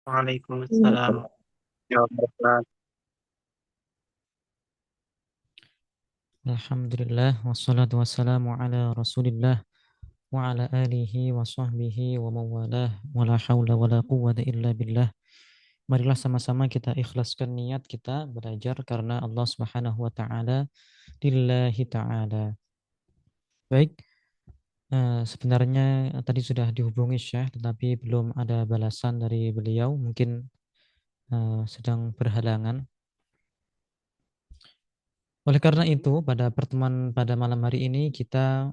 Waalaikumsalam warahmatullahi wabarakatuh. Alhamdulillah wassalatu wassalamu ala Rasulillah wa ala alihi wa sahbihi wa mawalah wa la haula wa la quwwata illa billah. Marilah sama-sama kita ikhlaskan niat kita belajar karena Allah Subhanahu wa taala, lillahi taala. Baik, sebenarnya tadi sudah dihubungi Syekh tetapi belum ada balasan dari beliau, mungkin sedang berhalangan. Oleh karena itu, pada pertemuan pada malam hari ini kita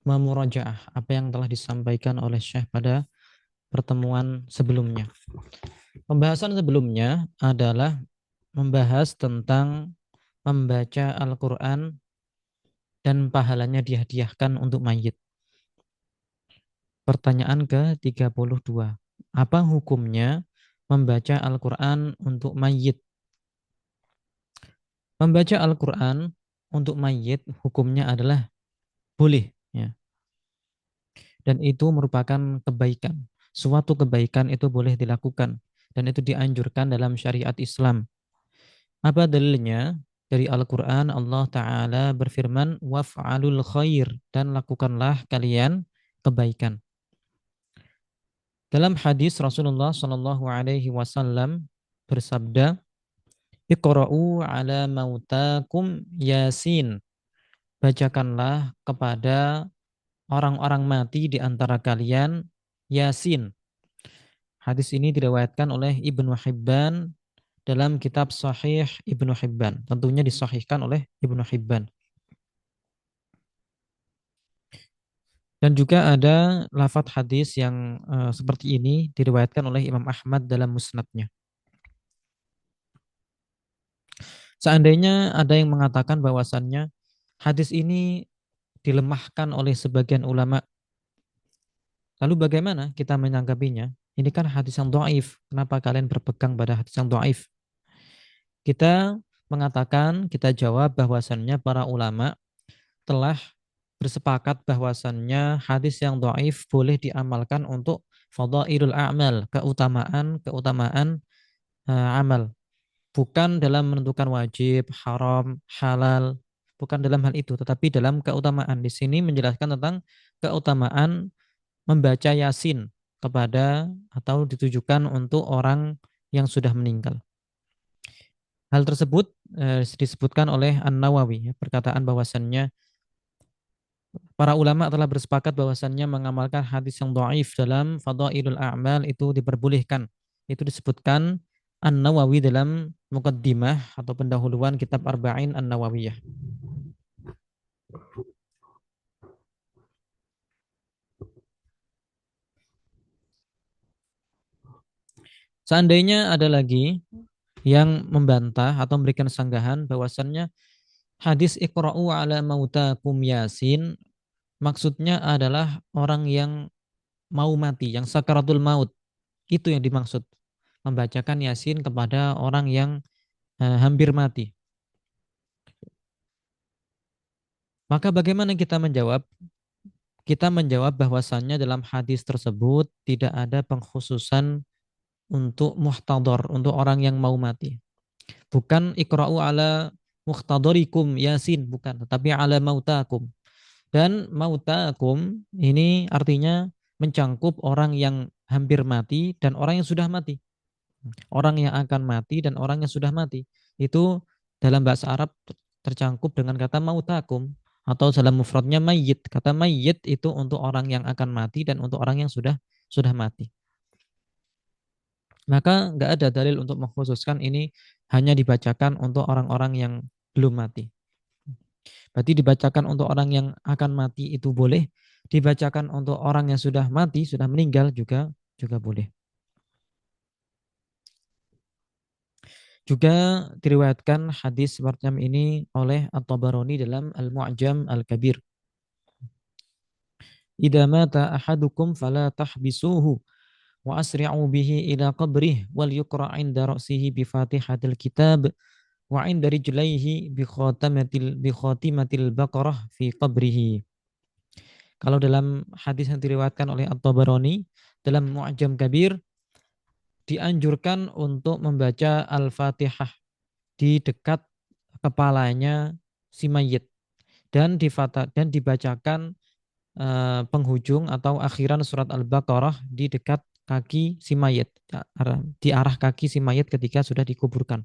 memurajaah apa yang telah disampaikan oleh Syekh pada pertemuan sebelumnya. Pembahasan sebelumnya adalah membahas tentang membaca Al-Quran dan pahalanya dihadiahkan untuk mayit. Pertanyaan ke-32. Apa hukumnya membaca Al-Quran untuk mayit? Membaca Al-Quran untuk mayit hukumnya adalah boleh, ya. Dan itu merupakan kebaikan. Suatu kebaikan itu boleh dilakukan dan itu dianjurkan dalam syariat Islam. Apa dalilnya? Dari Al-Quran Allah Ta'ala berfirman, waf'alul khair, dan lakukanlah kalian kebaikan. Dalam hadis Rasulullah Shallallahu Alaihi Wasallam bersabda, Iqra'u ala mautakum Yasin. Bacakanlah kepada orang-orang mati di antara kalian Yasin. Hadis ini diriwayatkan oleh Ibnu Hibban dalam kitab Sahih Ibnu Hibban. Tentunya disahihkan oleh Ibnu Hibban. Dan juga ada lafadz hadis yang seperti ini diriwayatkan oleh Imam Ahmad dalam musnadnya. Seandainya ada yang mengatakan bahwasannya hadis ini dilemahkan oleh sebagian ulama, lalu bagaimana kita menanggapinya? Ini kan hadis yang dhaif. Kenapa kalian berpegang pada hadis yang dhaif? Kita mengatakan, kita jawab bahwasannya para ulama telah bersepakat bahwasannya hadis yang dhaif boleh diamalkan untuk fadhailul a'mal, keutamaan amal, bukan dalam menentukan wajib, haram, halal, bukan dalam hal itu, tetapi dalam keutamaan. Di sini menjelaskan tentang keutamaan membaca Yasin kepada atau ditujukan untuk orang yang sudah meninggal. Hal tersebut disebutkan oleh An-Nawawi, perkataan bahwasannya para ulama telah bersepakat bahwasannya mengamalkan hadis yang dhaif dalam fadhailul a'mal itu diperbolehkan. Itu disebutkan An-Nawawi dalam muqaddimah atau pendahuluan kitab Arba'in An-Nawawiyah. Seandainya ada lagi yang membantah atau memberikan sanggahan bahwasannya hadis Iqra'u ala mautakum Yasin maksudnya adalah orang yang mau mati, yang sakaratul maut. Itu yang dimaksud. Membacakan Yasin kepada orang yang hampir mati. Maka bagaimana kita menjawab? Kita menjawab bahwasannya dalam hadis tersebut tidak ada pengkhususan untuk muhtador, untuk orang yang mau mati. Bukan ikra'u ala muhtadorikum Yasin, bukan, tetapi ala mautakum. Dan mautakum ini artinya mencangkup orang yang hampir mati dan orang yang sudah mati. Orang yang akan mati dan orang yang sudah mati. Itu dalam bahasa Arab tercangkup dengan kata mautakum atau dalam mufradnya mayyit. Kata mayyit itu untuk orang yang akan mati dan untuk orang yang sudah mati. Maka nggak ada dalil untuk mengkhususkan ini hanya dibacakan untuk orang-orang yang belum mati. Berarti dibacakan untuk orang yang akan mati itu boleh, dibacakan untuk orang yang sudah mati, sudah meninggal juga boleh. Juga diriwayatkan hadis semacam ini oleh At-Tabarani dalam Al-Mu'jam Al-Kabir. Idza mata ahadukum fala tahbisuhu wa asri'u bihi ila qabrih wal yuqra' 'inda ra'sihi bi Fatihatil Kitab wa 'inda rijlaihi bi khatimatil Baqarah fi qabrihi. Kalau dalam hadis yang diriwayatkan oleh At-Tabarani dalam Mu'jam Kabir dianjurkan untuk membaca Al-Fatihah di dekat kepalanya si mayit dan dibacakan penghujung atau akhiran surat Al-Baqarah di dekat kaki si mayit, di arah kaki si mayit ketika sudah dikuburkan.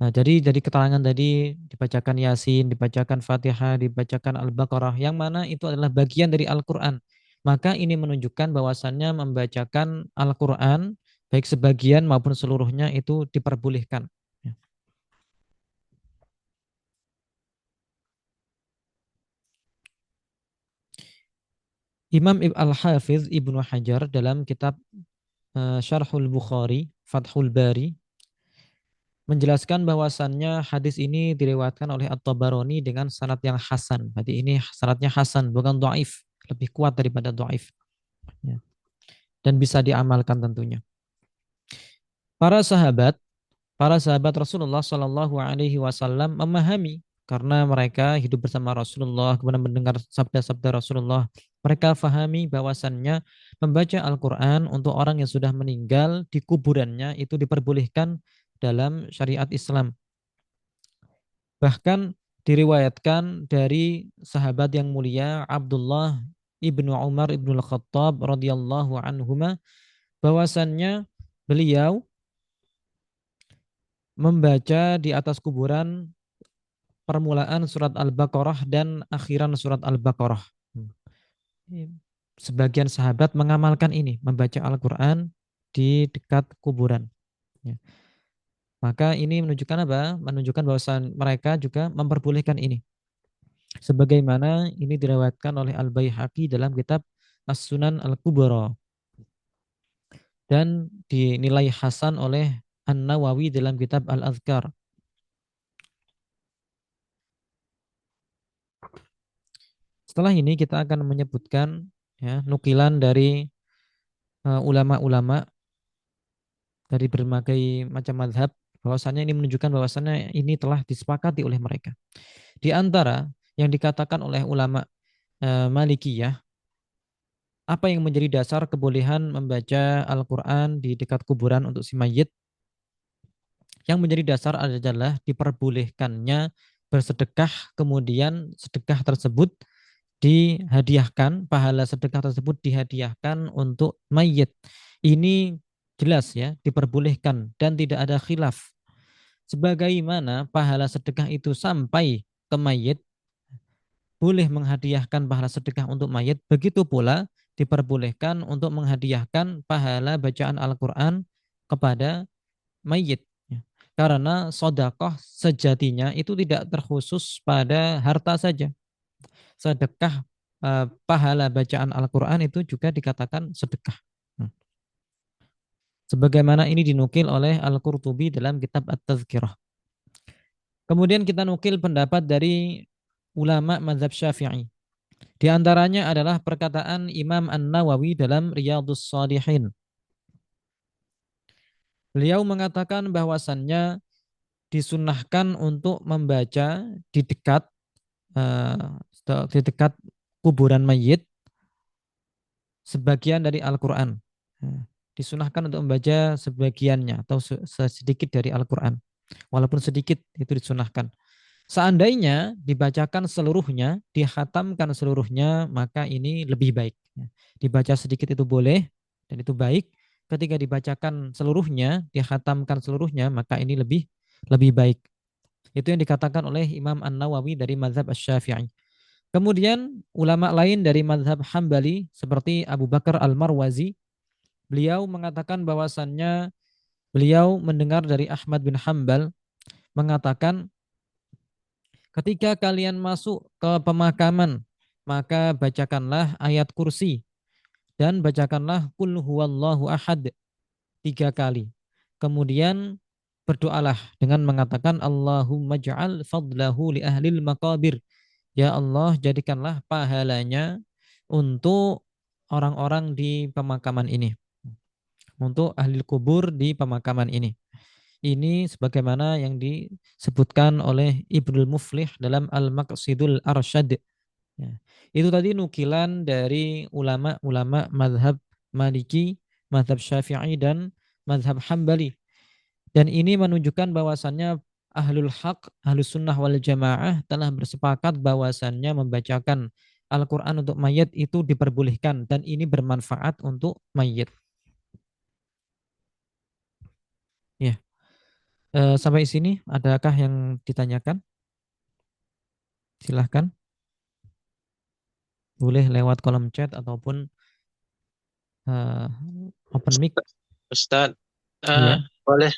Nah, jadi keterangan tadi dibacakan Yasin, dibacakan Fatihah, dibacakan Al-Baqarah, yang mana itu adalah bagian dari Al-Quran. Maka ini menunjukkan bahwasannya membacakan Al-Quran, baik sebagian maupun seluruhnya itu diperbolehkan. Ya. Imam Al-Hafiz Ibnu Hajar dalam kitab Syarhul Bukhari, Fathul Bari, menjelaskan bahwasannya hadis ini diriwayatkan oleh At-Tabarani dengan sanad yang hasan. Berarti ini sanadnya hasan, bukan dhaif, lebih kuat daripada dhaif. Ya. Dan bisa diamalkan tentunya. Para sahabat, para sahabat Rasulullah Shallallahu Alaihi Wasallam memahami karena mereka hidup bersama Rasulullah, kemudian mendengar sabda-sabda Rasulullah. Mereka fahami bahwasannya membaca Al-Quran untuk orang yang sudah meninggal di kuburannya itu diperbolehkan dalam syariat Islam. Bahkan diriwayatkan dari sahabat yang mulia Abdullah ibnu Umar ibnu Al-Khattab radhiyallahu anhuma bahwasannya beliau membaca di atas kuburan permulaan surat Al-Baqarah dan akhiran surat Al-Baqarah. Sebagian sahabat mengamalkan ini, membaca Al-Quran di dekat kuburan. Ya. Maka ini menunjukkan apa? Menunjukkan bahwa mereka juga memperbolehkan ini. Sebagaimana ini diriwayatkan oleh Al-Baihaqi dalam kitab As-Sunan Al-Kubra dan dinilai hasan oleh An-Nawawi dalam kitab Al-Azkar. Setelah ini kita akan menyebutkan ya, nukilan dari ulama-ulama dari berbagai macam mazhab bahwasannya ini menunjukkan bahwasannya ini telah disepakati oleh mereka. Di antara yang dikatakan oleh ulama Malikiyah, apa yang menjadi dasar kebolehan membaca Al-Quran di dekat kuburan untuk si mayit? Yang menjadi dasar adalah diperbolehkannya bersedekah, kemudian sedekah tersebut dihadiahkan, pahala sedekah tersebut dihadiahkan untuk mayit. Ini jelas ya, diperbolehkan dan tidak ada khilaf. Sebagaimana pahala sedekah itu sampai ke mayit, boleh menghadiahkan pahala sedekah untuk mayit, begitu pula diperbolehkan untuk menghadiahkan pahala bacaan Al-Quran kepada mayit. Karena sodakoh sejatinya itu tidak terkhusus pada harta saja. Sedekah pahala bacaan Al-Quran itu juga dikatakan sedekah. Sebagaimana ini dinukil oleh Al-Qurtubi dalam kitab At-Tazkirah. Kemudian kita nukil pendapat dari ulama mazhab Syafi'i. Di antaranya adalah perkataan Imam An-Nawawi dalam Riyadhus Shalihin. Beliau mengatakan bahwasannya disunahkan untuk membaca di dekat uh, di dekat kuburan mayit sebagian dari Al-Quran. Disunahkan untuk membaca sebagiannya atau sedikit dari Al-Quran. Walaupun sedikit itu disunahkan. Seandainya dibacakan seluruhnya, dihatamkan seluruhnya, maka ini lebih baik. Dibaca sedikit itu boleh dan itu baik. Ketika dibacakan seluruhnya, dihatamkan seluruhnya, maka ini lebih baik. Itu yang dikatakan oleh Imam An-Nawawi dari mazhab Asy-Syafi'i. Kemudian ulama lain dari mazhab Hambali seperti Abu Bakar Al-Marwazi, beliau mengatakan bahwasannya beliau mendengar dari Ahmad bin Hambal mengatakan ketika kalian masuk ke pemakaman maka bacakanlah ayat kursi dan bacakanlah kul huwallahu ahad 3 kali. Kemudian berdoalah dengan mengatakan Allahumma ja'al fadlahu li ahlil maqabir. Ya Allah, jadikanlah pahalanya untuk orang-orang di pemakaman ini. Untuk ahli kubur di pemakaman ini. Ini sebagaimana yang disebutkan oleh Ibnul Muflih dalam Al-Maqsidul Arsyad. Ya. Itu tadi nukilan dari ulama-ulama mazhab Maliki mazhab Syafi'i dan mazhab Hambali. Dan ini menunjukkan bahwasannya ahlul haq, ahlus sunnah wal jamaah telah bersepakat bahwasannya membacakan Al-Quran untuk mayit itu diperbolehkan dan ini bermanfaat untuk mayit. Ya, sampai sini adakah yang ditanyakan? Silahkan, boleh lewat kolom chat ataupun eh, open mic. Ustadz, eh, Iya, boleh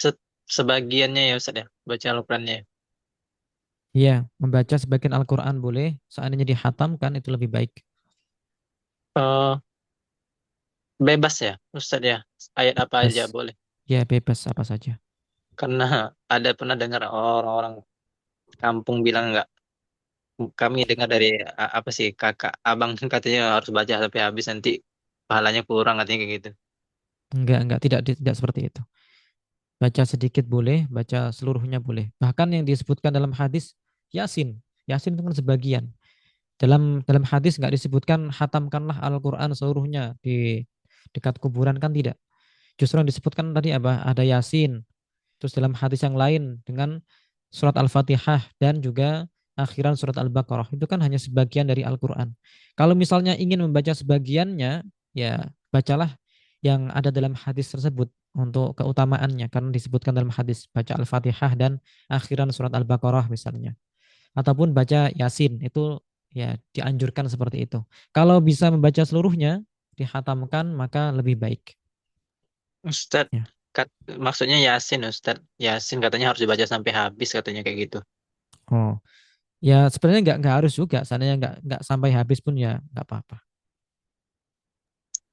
sebagiannya ya Ustadz ya, baca Al-Qurannya. iya, membaca sebagian Al-Quran boleh. Seandainya dihatamkan itu lebih baik. Eh, bebas ya Ustadz ya, ayat apa aja Bebas, boleh. ya bebas apa saja. Karena ada pernah dengar orang-orang kampung bilang nggak, kami dengar dari apa sih kakak, abang katanya harus baca sampai habis nanti pahalanya kurang katanya kayak gitu. Enggak, tidak seperti itu. Baca sedikit boleh, baca seluruhnya boleh. Bahkan yang disebutkan dalam hadis Yasin. Yasin itu kan sebagian. Dalam hadis nggak disebutkan hatamkanlah Al-Quran seluruhnya di dekat kuburan kan tidak. Justru yang disebutkan tadi apa? Ada Yasin. Terus dalam hadis yang lain dengan surat Al-Fatihah dan juga akhiran surat Al-Baqarah. Itu kan hanya sebagian dari Al-Quran. Kalau misalnya ingin membaca sebagiannya, ya bacalah yang ada dalam hadis tersebut untuk keutamaannya. Karena disebutkan dalam hadis baca Al-Fatihah dan akhiran surat Al-Baqarah misalnya. Ataupun baca Yasin, itu ya dianjurkan seperti itu. Kalau bisa membaca seluruhnya, dihatamkan maka lebih baik. Ustadz, Ya. kat, maksudnya Yasin Ustadz. Yasin katanya harus dibaca sampai habis katanya kayak gitu. Oh, ya sebenarnya nggak harus juga. Seandainya nggak sampai habis pun ya nggak apa-apa.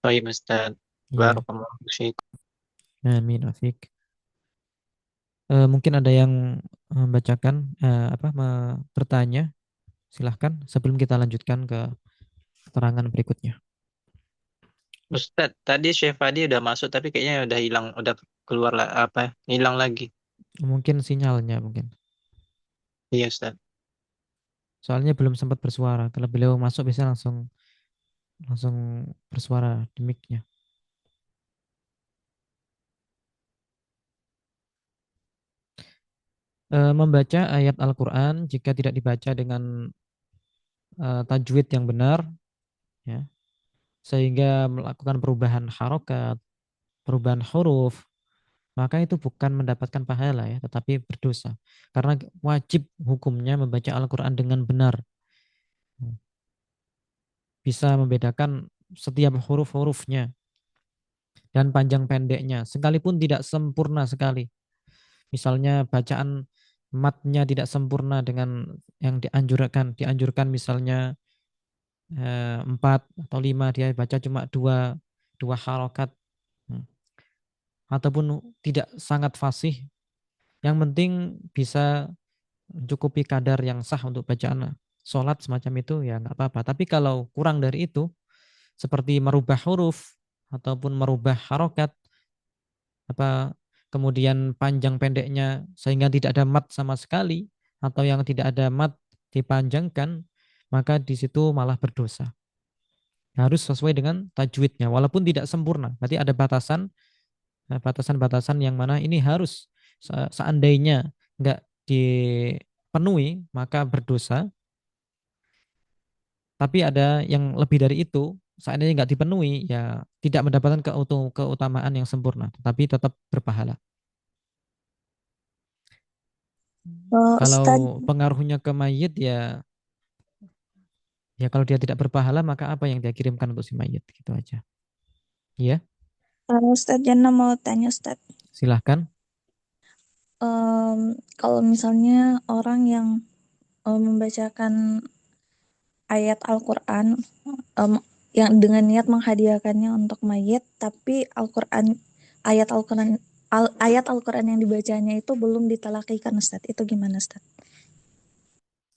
Oh iya Ustadz, baru Iya, kamu sih. amin Afik. Mungkin ada yang membacakan bertanya. Silahkan sebelum kita lanjutkan ke keterangan berikutnya. Ustadz, tadi Chef Fadi udah masuk tapi kayaknya udah hilang, udah keluar lah apa? Hilang lagi. Mungkin sinyalnya mungkin. Iya Ustadz. Soalnya belum sempat bersuara. Kalau beliau masuk bisa langsung langsung bersuara di mic-nya. Membaca ayat Al-Quran jika tidak dibaca dengan tajwid yang benar, ya, sehingga melakukan perubahan harokat, perubahan huruf, maka itu bukan mendapatkan pahala ya, tetapi berdosa. Karena wajib hukumnya membaca Al-Quran dengan benar. Bisa membedakan setiap huruf-hurufnya dan panjang pendeknya, sekalipun tidak sempurna sekali. Misalnya bacaan matnya tidak sempurna dengan yang dianjurkan misalnya 4 atau 5 dia baca cuma dua harokat. Hmm. Ataupun tidak sangat fasih, yang penting bisa mencukupi kadar yang sah untuk bacaan sholat semacam itu ya nggak apa-apa. Tapi kalau kurang dari itu seperti merubah huruf ataupun merubah harokat, apa kemudian panjang pendeknya sehingga tidak ada mat sama sekali atau yang tidak ada mat dipanjangkan, maka di situ malah berdosa. Harus sesuai dengan tajwidnya walaupun tidak sempurna. Berarti ada batasan-batasan yang mana ini harus seandainya nggak dipenuhi maka berdosa. Tapi ada yang lebih dari itu, seandainya nggak dipenuhi ya tidak mendapatkan keutamaan yang sempurna, tetapi tetap berpahala. Kalau Ustadz, pengaruhnya ke mayit ya kalau dia tidak berpahala maka apa yang dia kirimkan untuk si mayit gitu aja. Iya, Ustadz Jana mau tanya Ustadz, silahkan. kalau misalnya orang yang membacakan ayat Al-Quran em, yang dengan niat menghadiahkannya untuk mayit, tapi ayat Al-Quran ayat Al-Quran yang dibacanya itu belum ditalakikan Ustadz, itu gimana Ustadz?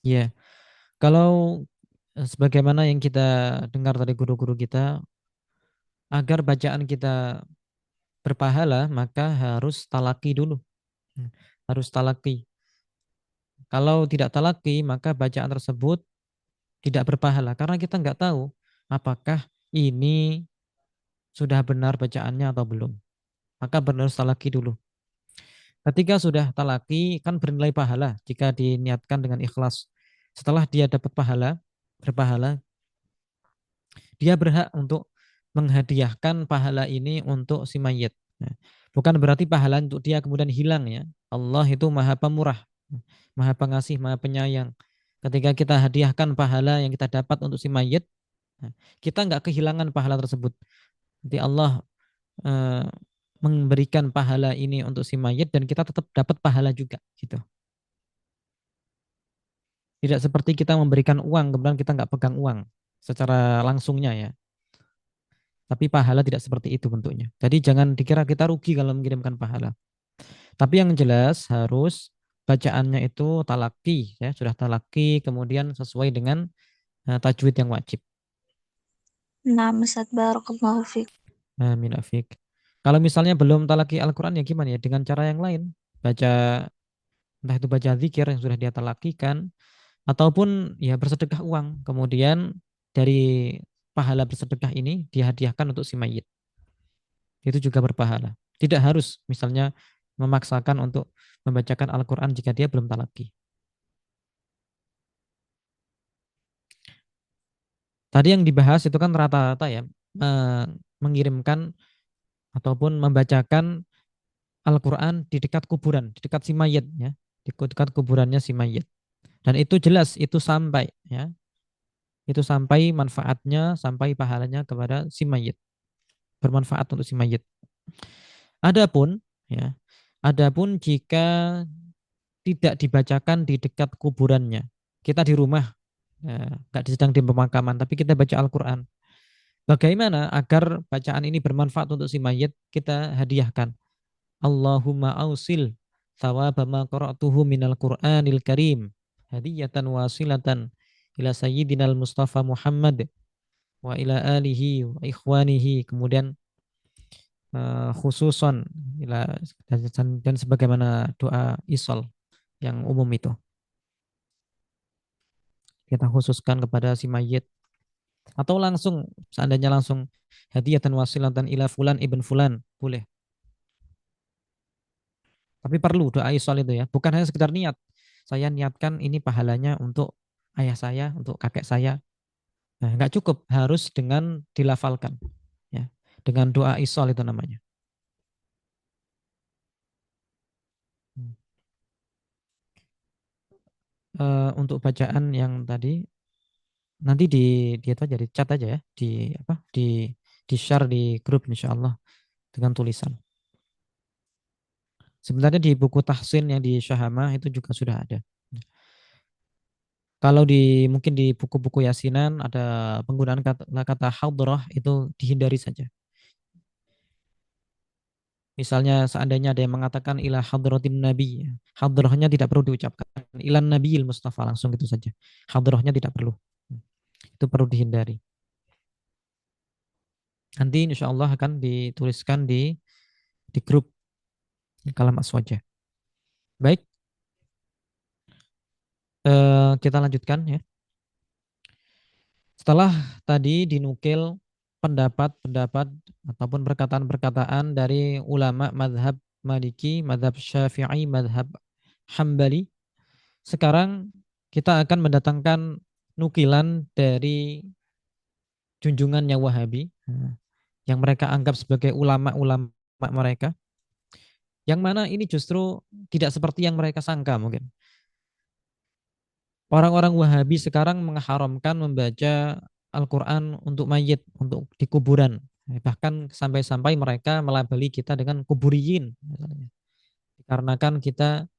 Iya, kalau sebagaimana yang kita dengar dari guru-guru kita, agar bacaan kita berpahala maka harus talaki dulu. Hmm, harus talaki. Kalau tidak talaki maka bacaan tersebut tidak berpahala karena kita nggak tahu apakah ini sudah benar bacaannya atau belum. Maka benar talaki dulu. Ketika sudah talaki kan bernilai pahala jika diniatkan dengan ikhlas. Setelah dia dapat pahala, berpahala, dia berhak untuk menghadiahkan pahala ini untuk si mayit. Nah, bukan berarti pahala untuk dia kemudian hilang ya. Allah itu maha pemurah, maha pengasih, maha penyayang. Ketika kita hadiahkan pahala yang kita dapat untuk si mayit, nah, kita nggak kehilangan pahala tersebut. Nanti Allah eh, memberikan pahala ini untuk si mayit dan kita tetap dapat pahala juga gitu. Tidak seperti kita memberikan uang kemudian kita nggak pegang uang secara langsungnya ya. Tapi pahala tidak seperti itu bentuknya. Jadi jangan dikira kita rugi kalau mengirimkan pahala. Tapi yang jelas harus bacaannya itu talaki ya, sudah talaki kemudian sesuai dengan tajwid yang wajib. Nah, Ustaz, barakallahu fiik. Amin afik. Kalau misalnya belum talaki Al-Quran ya gimana ya? Dengan cara yang lain. Baca, entah itu baca zikir yang sudah dia talakikan, ataupun ya bersedekah uang. Kemudian dari pahala bersedekah ini dihadiahkan untuk si mayit. Itu juga berpahala. Tidak harus misalnya memaksakan untuk membacakan Al-Quran jika dia belum talaki. Tadi yang dibahas itu kan rata-rata ya, mengirimkan ataupun membacakan Al-Quran di dekat kuburan, di dekat si mayit ya, di dekat kuburannya si mayit. Dan itu jelas, itu sampai ya, itu sampai manfaatnya, sampai pahalanya kepada si mayit, bermanfaat untuk si mayit. Adapun ya, adapun jika tidak dibacakan di dekat kuburannya, kita di rumah, ya, nggak sedang di pemakaman, tapi kita baca Al-Quran. Bagaimana agar bacaan ini bermanfaat untuk si mayit? Kita hadiahkan. Allahumma ausil thawaba ma qara'tuhu minal Qur'anil Karim hadiyatan wasilatan ila sayyidinal Mustafa Muhammad wa ila alihi wa ikhwanihi, kemudian khususon ila, dan sebagaimana doa isol yang umum itu kita khususkan kepada si mayit, atau langsung seandainya langsung hadiyatan wasilatan ila fulan ibn fulan boleh. Tapi perlu doa isol itu ya, bukan hanya sekedar niat. Saya niatkan ini pahalanya untuk ayah saya, untuk kakek saya. Nah, nggak cukup, harus dengan dilafalkan, ya, dengan doa isol itu namanya. Untuk bacaan yang tadi nanti di itu aja, di chat aja ya, di apa, di share di grup insya Allah dengan tulisan. Sebenarnya di buku tahsin yang di Syahama itu juga sudah ada. Kalau di mungkin di buku-buku yasinan ada penggunaan kata hadrah, itu dihindari saja. Misalnya seandainya ada yang mengatakan ila hadratin nabi, hadrahnya tidak perlu diucapkan. Ilan nabiyil mustafa, langsung gitu saja. Hadrahnya tidak perlu. Itu perlu dihindari. Nanti insya Allah akan dituliskan di grup Kalam Aswaja. Baik, kita lanjutkan ya. Setelah tadi dinukil pendapat-pendapat ataupun perkataan-perkataan dari ulama madhab Maliki, madhab Syafi'i, madhab Hambali, sekarang kita akan mendatangkan nukilan dari junjungannya Wahabi, yang mereka anggap sebagai ulama-ulama mereka, yang mana ini justru tidak seperti yang mereka sangka mungkin. Orang-orang Wahabi sekarang mengharamkan membaca Al-Quran untuk mayit, untuk di kuburan. Bahkan sampai-sampai mereka melabeli kita dengan kuburiyin. Dikarenakan kita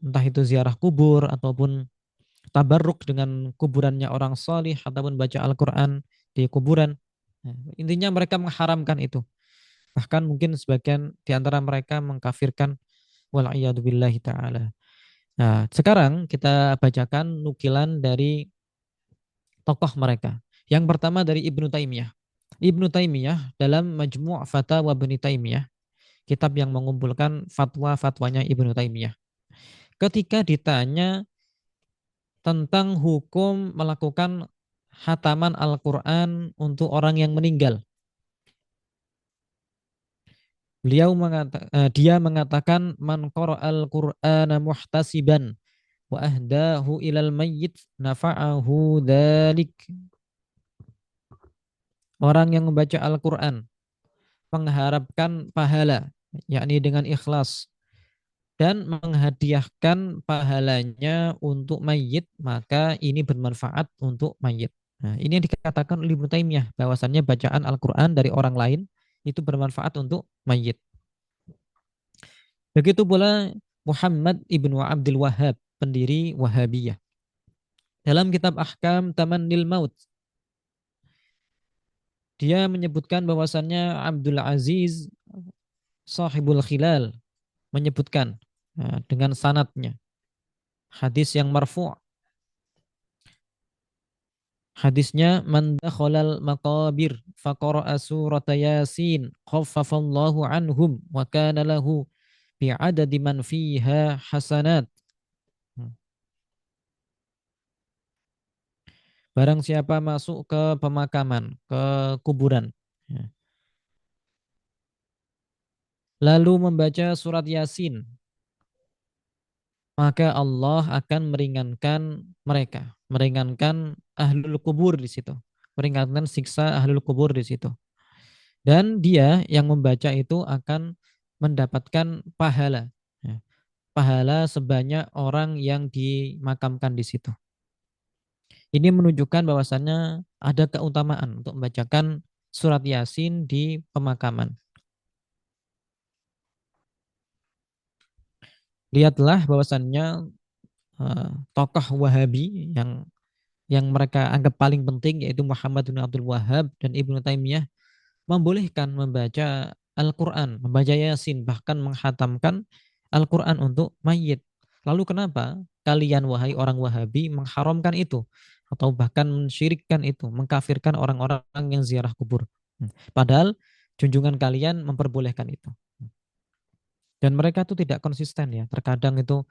entah itu ziarah kubur ataupun tabarruk dengan kuburannya orang salih ataupun baca Al-Quran di kuburan. Intinya mereka mengharamkan itu. Bahkan mungkin sebagian di antara mereka mengkafirkan, wal'iyadzubillahi ta'ala. Nah, sekarang kita bacakan nukilan dari tokoh mereka. Yang pertama dari Ibnu Taimiyah. Ibnu Taimiyah dalam Majmu' Fatawa Ibnu Taimiyah, kitab yang mengumpulkan fatwa-fatwanya Ibnu Taimiyah. Ketika ditanya tentang hukum melakukan hataman Al-Quran untuk orang yang meninggal, Dia mengatakan man qara'al Qur'ana muhtasiban wa ahdahu ilal mayyit nafa'ahu dzalik. Orang yang membaca Al-Qur'an mengharapkan pahala, yakni dengan ikhlas, dan menghadiahkan pahalanya untuk mayit, maka ini bermanfaat untuk mayit. Nah, ini yang dikatakan oleh Ibnu Taimiyah, bahwasannya bacaan Al-Quran dari orang lain itu bermanfaat untuk mayit. Begitu pula Muhammad ibnu Abdul Wahhab, pendiri Wahabiyah. Dalam kitab Ahkam Tamannil Maut, dia menyebutkan bahwasannya Abdul Aziz Sahibul Khilal menyebutkan dengan sanadnya hadis yang marfu'. Hadisnya man dakhalal maqabir faqara'a surata Yasin khaffafallahu anhum wa kana lahu bi'adadi man fiha hasanat. Barang siapa masuk ke pemakaman, ke kuburan, lalu membaca surat Yasin, maka Allah akan meringankan mereka, meringankan ahlul kubur di situ, meringankan siksa ahlul kubur di situ. Dan dia yang membaca itu akan mendapatkan pahala, pahala sebanyak orang yang dimakamkan di situ. Ini menunjukkan bahwasannya ada keutamaan untuk membacakan surat Yasin di pemakaman. Lihatlah bahwasannya tokoh Wahabi yang mereka anggap paling penting, yaitu Muhammad bin Abdul Wahhab dan Ibnu Taimiyah, membolehkan membaca Al-Quran, membaca Yasin, bahkan menghatamkan Al-Quran untuk mayit. Lalu kenapa kalian wahai orang Wahabi mengharamkan itu? Atau bahkan mensyirikkan itu, mengkafirkan orang-orang yang ziarah kubur. Padahal junjungan kalian memperbolehkan itu. Dan mereka itu tidak konsisten ya. Terkadang itu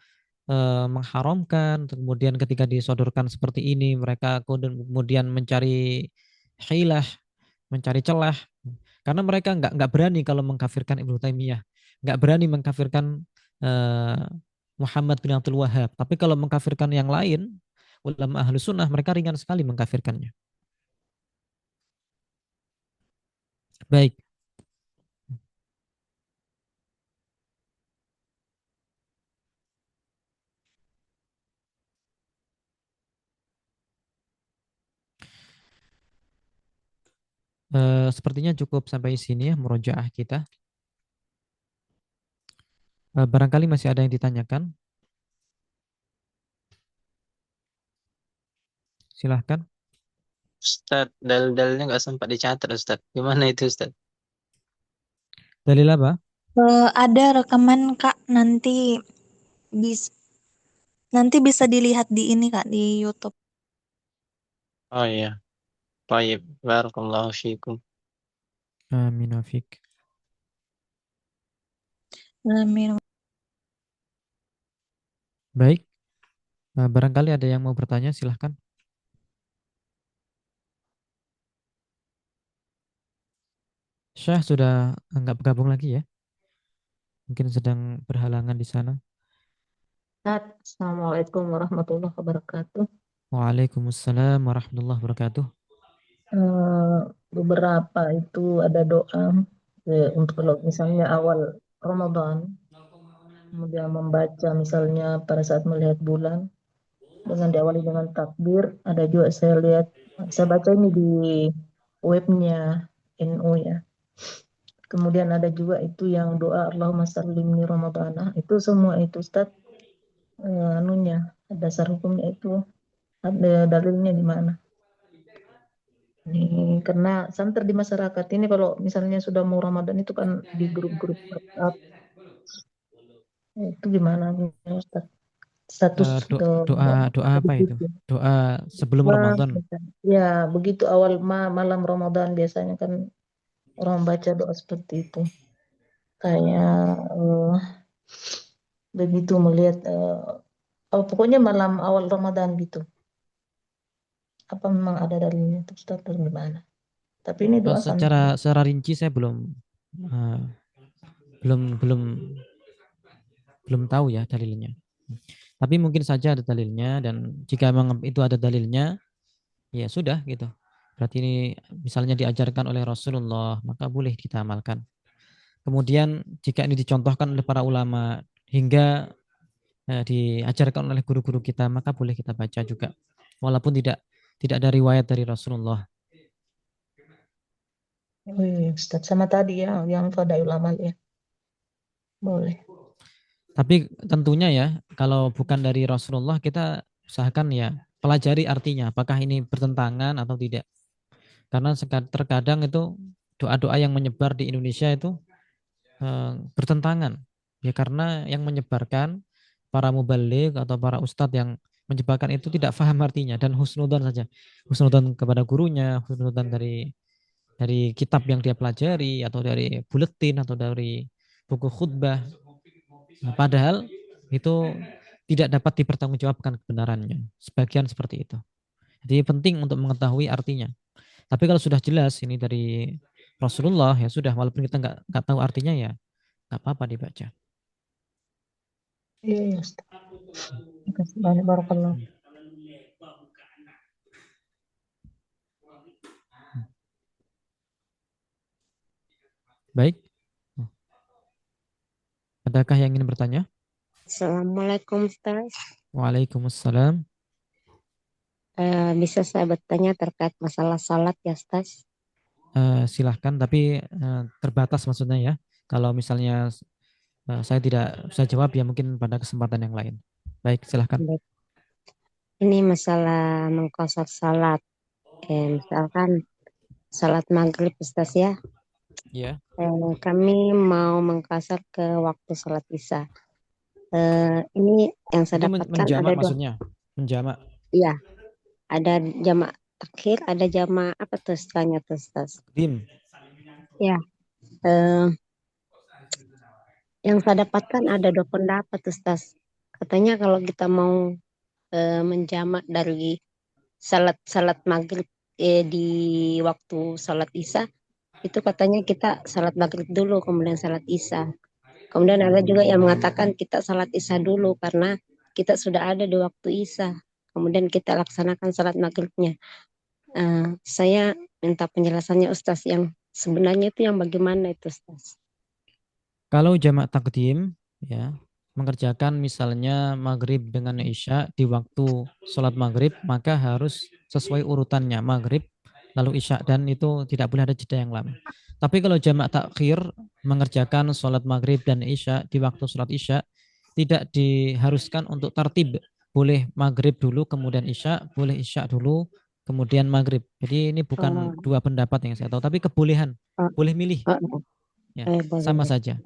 mengharamkan, kemudian ketika disodorkan seperti ini, mereka kemudian mencari hilah, mencari celah, karena mereka nggak berani kalau mengkafirkan Ibnu Taimiyah, nggak berani mengkafirkan uh, Muhammad bin Abdul Wahhab. Tapi kalau mengkafirkan yang lain, ulama ahlu sunnah, mereka ringan sekali mengkafirkannya. Baik. Sepertinya cukup sampai sini ya murojaah kita. Barangkali masih ada yang ditanyakan. Silahkan. Ustaz, dalil-dalilnya nggak sempat dicatat Ustaz. Gimana itu Ustaz? Dalil apa? Ada rekaman Kak, bis nanti bisa dilihat di ini Kak, di YouTube. Oh iya. Baik, barakallahu fiikum. Amin wa fiik. Amin. Baik. Barangkali ada yang mau bertanya, silahkan. Syah sudah nggak bergabung lagi ya? Mungkin sedang berhalangan di sana. Assalamualaikum warahmatullahi wabarakatuh. Waalaikumsalam warahmatullahi wabarakatuh. Beberapa itu ada doa untuk kalau misalnya awal Ramadan, kemudian membaca misalnya pada saat melihat bulan dengan diawali dengan takbir. Ada juga saya lihat, saya baca ini di webnya NU ya. Kemudian ada juga itu yang doa Allahumma sallimni Ramadana. Itu semua itu Ustaz, anunya dasar hukumnya itu ada dalilnya di mana? Karena santer di masyarakat ini kalau misalnya sudah mau Ramadan itu kan di grup-grup WhatsApp, itu gimana nih Ustaz? Status Doa doa apa itu? begitu. Doa sebelum Wah, Ramadan. ya begitu awal malam Ramadan biasanya kan orang baca doa seperti itu. Kayak begitu melihat pokoknya malam awal Ramadan gitu. Apa memang ada dalilnya itu Ustaz atau gimana? Tapi ini doa santer. Secara rinci saya belum belum belum belum tahu ya dalilnya. Tapi mungkin saja ada dalilnya, dan jika memang itu ada dalilnya, ya sudah gitu. Berarti ini misalnya diajarkan oleh Rasulullah, maka boleh kita amalkan. Kemudian jika ini dicontohkan oleh para ulama hingga diajarkan oleh guru-guru kita, maka boleh kita baca juga. Walaupun tidak ada riwayat dari Rasulullah. Oh iya, Ustaz. Sama tadi ya, yang fadail amal ya. Boleh. Tapi tentunya ya, kalau bukan dari Rasulullah, kita usahakan ya pelajari artinya, apakah ini bertentangan atau tidak. Karena terkadang itu doa-doa yang menyebar di Indonesia itu bertentangan. Ya karena yang menyebarkan para mubaligh atau para ustadz yang menyebarkan itu tidak paham artinya dan husnudzon saja. Husnudzon kepada gurunya, husnudzon dari kitab yang dia pelajari, atau dari buletin, atau dari buku khutbah. Nah, padahal itu tidak dapat dipertanggungjawabkan kebenarannya. Sebagian seperti itu. Jadi penting untuk mengetahui artinya. Tapi kalau sudah jelas ini dari Rasulullah, ya sudah, walaupun kita nggak tahu artinya, ya nggak apa-apa dibaca. Iya, iya, Ustaz. Terima kasih banyak, barakallah. Baik. Adakah yang ingin bertanya? Assalamualaikum Ustaz. Waalaikumsalam. Bisa saya bertanya terkait masalah salat ya Ustaz? Silahkan, tapi terbatas maksudnya ya. Kalau misalnya saya tidak bisa jawab, ya mungkin pada kesempatan yang lain. Baik, silahkan. Baik. Ini masalah mengqashar salat. Misalkan salat maghrib Ustaz ya. Ya. Kami mau mengqashar ke waktu salat isya. Ini yang saya Itu dapatkan menjamak ada dua. maksudnya. Menjamak. Iya, ada jamak takhir, ada jamak apa tuh istilahnya tuh Ustaz? Dim. Ya. Yang saya dapatkan ada dua pendapat Ustaz. Katanya kalau kita mau menjamak dari salat maghrib di waktu salat isya, itu katanya kita salat maghrib dulu kemudian salat isya. Kemudian ada juga yang mengatakan kita salat isya dulu karena kita sudah ada di waktu isya, kemudian kita laksanakan salat maghribnya. Saya minta penjelasannya Ustaz, yang sebenarnya itu yang bagaimana itu Ustaz? Kalau jamak takdim, ya, mengerjakan misalnya maghrib dengan isya di waktu sholat maghrib, maka harus sesuai urutannya, maghrib lalu isya, dan itu tidak boleh ada jeda yang lama. Tapi kalau jamak takhir, mengerjakan sholat maghrib dan isya di waktu sholat isya, tidak diharuskan untuk tertib. Boleh maghrib dulu kemudian isya, boleh isya dulu kemudian maghrib. Jadi ini bukan dua pendapat yang saya tahu, tapi kebolehan, boleh milih, ya, sama saja.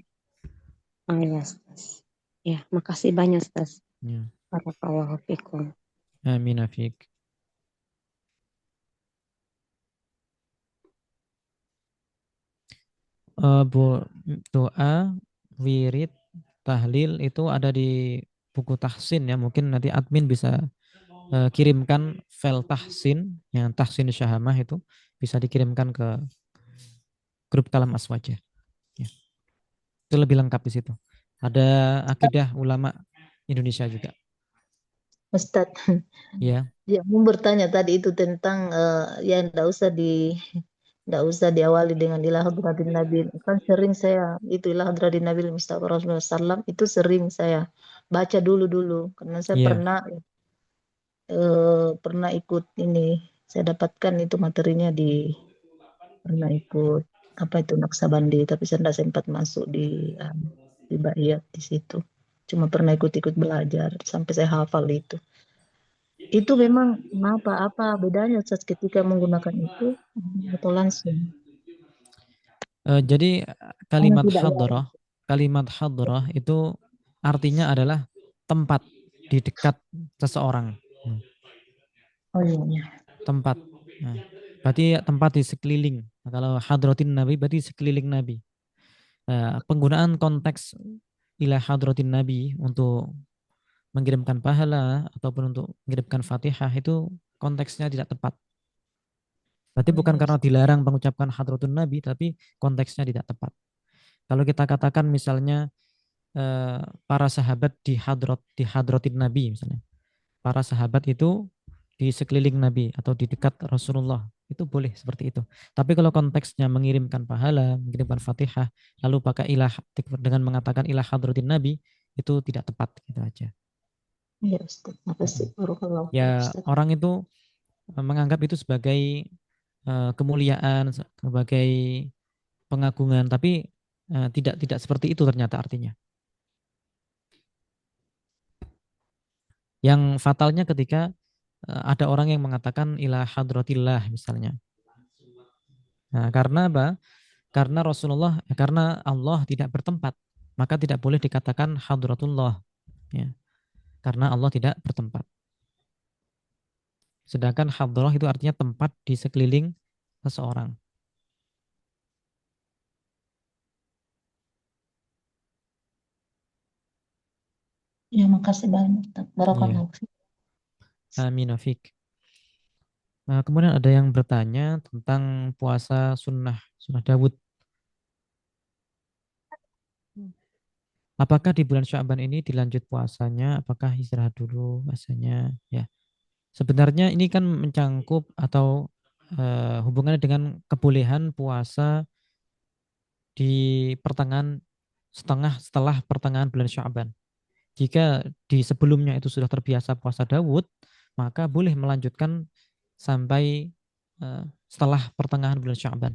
Oh ya, Ustaz. Ya, makasih banyak Ustaz. Ya. Barakallahu fikum. Amin afik. Doa, wirid, tahlil itu ada di buku tahsin ya. Mungkin nanti admin bisa kirimkan file tahsin, yang tahsin syahamah itu bisa dikirimkan ke grup Kalam Aswaja. Ya. Itu lebih lengkap di situ. Ada akidah ulama Indonesia juga. Ustaz, Ya. ya mau bertanya tadi itu tentang ya tidak usah diawali dengan ilah hadratin Nabi. Kan sering saya itu ilah hadratin Nabi Mustafa Rasulullah SAW itu sering saya baca dulu karena saya Ya. pernah ikut ini. Saya dapatkan itu materinya pernah ikut apa itu Naksabandi, tapi saya tidak sempat masuk di Ba'iyat di situ. Cuma pernah ikut-ikut belajar sampai saya hafal itu. Itu memang apa bedanya Ustaz ketika menggunakan itu atau langsung? Jadi Hanya kalimat tidak hadrah itu artinya adalah tempat di dekat seseorang. Oh iya. Tempat. Nah, berarti tempat di sekeliling. Nah, kalau hadratin Nabi berarti sekeliling Nabi. Penggunaan konteks ila hadratin Nabi untuk mengirimkan pahala ataupun untuk mengirimkan Fatihah itu konteksnya tidak tepat. Berarti bukan karena dilarang mengucapkan hadratun Nabi, tapi konteksnya tidak tepat. Kalau kita katakan misalnya para sahabat di hadratin Nabi misalnya. Para sahabat itu di sekeliling Nabi atau di dekat Rasulullah. Itu boleh seperti itu. Tapi kalau konteksnya mengirimkan pahala, mengirimkan Fatihah, lalu pakai ilah dengan mengatakan ilah hadratin Nabi, itu tidak tepat gitu aja. Ya Ustaz, makasih. Barakallahu fiik, Ya Ustaz. orang itu menganggap itu sebagai kemuliaan, sebagai pengagungan, tapi tidak seperti itu ternyata artinya. Yang fatalnya ketika ada orang yang mengatakan ilah hadratillah misalnya. Nah, karena apa? Karena Allah tidak bertempat, maka tidak boleh dikatakan hadratullah, ya. Karena Allah tidak bertempat. Sedangkan hadrah itu artinya tempat di sekeliling seseorang. Ya, makasih banyak, Ustaz. Iya. Barakallahu fiik. Amin wa fiik. Nah, kemudian ada yang bertanya tentang puasa sunnah Daud. Apakah di bulan Sya'ban ini dilanjut puasanya? Apakah istirahat dulu puasanya? Ya, sebenarnya ini kan mencangkup atau hubungannya dengan kebolehan puasa di pertengahan setelah pertengahan bulan Sya'ban. Jika di sebelumnya itu sudah terbiasa puasa Daud, maka boleh melanjutkan sampai setelah pertengahan bulan Sya'ban.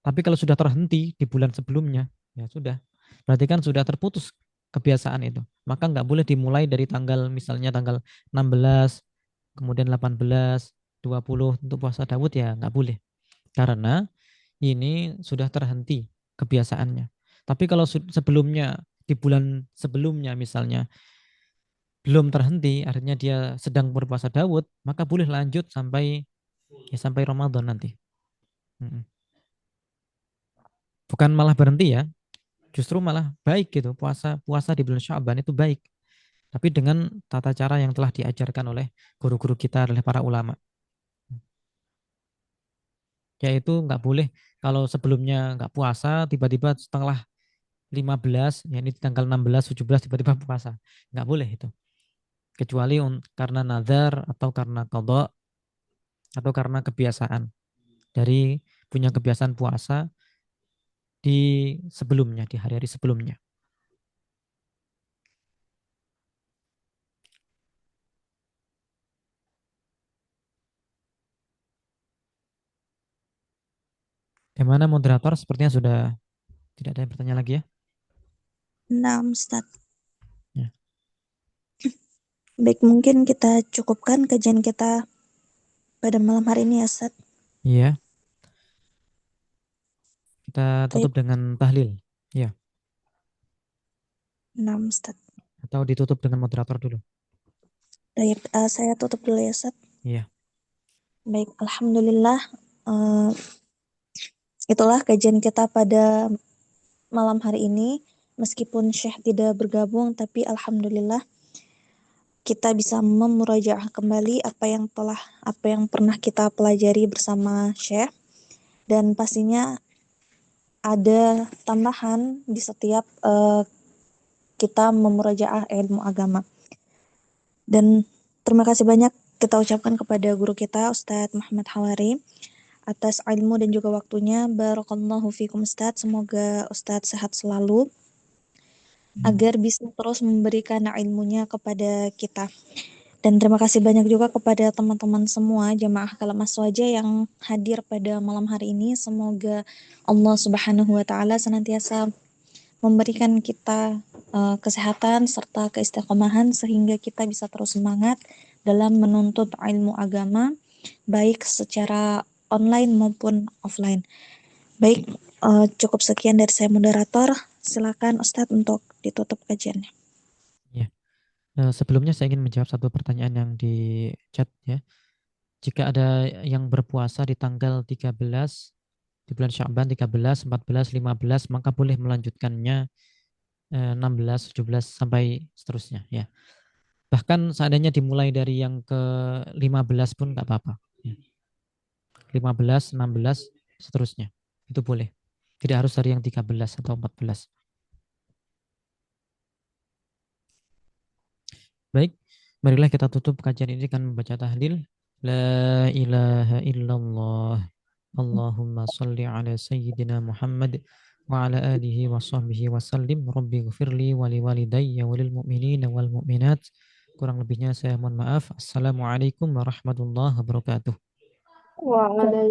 Tapi kalau sudah terhenti di bulan sebelumnya, ya sudah. Berarti kan sudah terputus kebiasaan itu. Maka nggak boleh dimulai dari tanggal misalnya tanggal 16, kemudian 18, 20 untuk puasa Daud ya nggak boleh. Karena ini sudah terhenti kebiasaannya. Tapi kalau sebelumnya di bulan sebelumnya misalnya belum terhenti, artinya dia sedang berpuasa Daud, maka boleh lanjut sampai Ramadan nanti. Bukan malah berhenti ya, justru malah baik gitu. Puasa di bulan Sya'ban itu baik. Tapi dengan tata cara yang telah diajarkan oleh guru-guru kita, oleh para ulama. Yaitu nggak boleh kalau sebelumnya nggak puasa, tiba-tiba setelah 15, ya ini tanggal 16, 17 tiba-tiba puasa. Nggak boleh itu. Kecuali karena nazar atau karena qadha atau karena kebiasaan. Dari punya kebiasaan puasa di sebelumnya, di hari-hari sebelumnya. Bagaimana moderator? Sepertinya sudah tidak ada yang bertanya lagi ya? Nah, Ustaz. Ya. Baik, mungkin kita cukupkan kajian kita pada malam hari ini ya, Ustaz. Iya. Kita Baik. tutup dengan tahlil. Ya. Nah, Ustaz. Atau ditutup dengan moderator dulu. Baik, saya tutup dulu ya, Ustaz. Iya. Baik, alhamdulillah. Itulah kajian kita pada malam hari ini. Meskipun Syekh tidak bergabung, tapi alhamdulillah kita bisa memurajaah kembali apa yang pernah kita pelajari bersama Syekh, dan pastinya ada tambahan di setiap kita memurajaah ilmu agama. Dan terima kasih banyak kita ucapkan kepada guru kita Ustadz Muhammad Hawari atas ilmu dan juga waktunya. Barakallahu fikum Ustadz. Semoga Ustadz sehat selalu agar bisa terus memberikan ilmunya kepada kita. Dan terima kasih banyak juga kepada teman-teman semua jamaah Kalam Aswaja yang hadir pada malam hari ini. Semoga Allah Subhanahu wa taala senantiasa memberikan kita kesehatan serta keistiqomahan sehingga kita bisa terus semangat dalam menuntut ilmu agama baik secara online maupun offline. Baik, cukup sekian dari saya moderator. Silakan Ustadz untuk ditutup kajiannya. Ya. Sebelumnya saya ingin menjawab satu pertanyaan yang di chat ya. Jika ada yang berpuasa di tanggal 13 di bulan Sya'ban 13, 14, 15 maka boleh melanjutkannya 16, 17 sampai seterusnya ya. Bahkan seandainya dimulai dari yang ke 15 pun nggak apa-apa. Ya. 15, 16 seterusnya. Itu boleh. Tidak harus dari yang 13 atau 14. Baik, marilah kita tutup kajian ini dengan membaca tahlil. La ilaha illallah. Allahumma salli ala sayyidina Muhammad wa ala alihi wa sahbihi wa sallim. Rabbi ghafirli wa li walidayya wa lil mu'minina wal mu'minat. Kurang lebihnya saya mohon maaf. Assalamualaikum warahmatullahi wabarakatuh. Waalaikumsalam.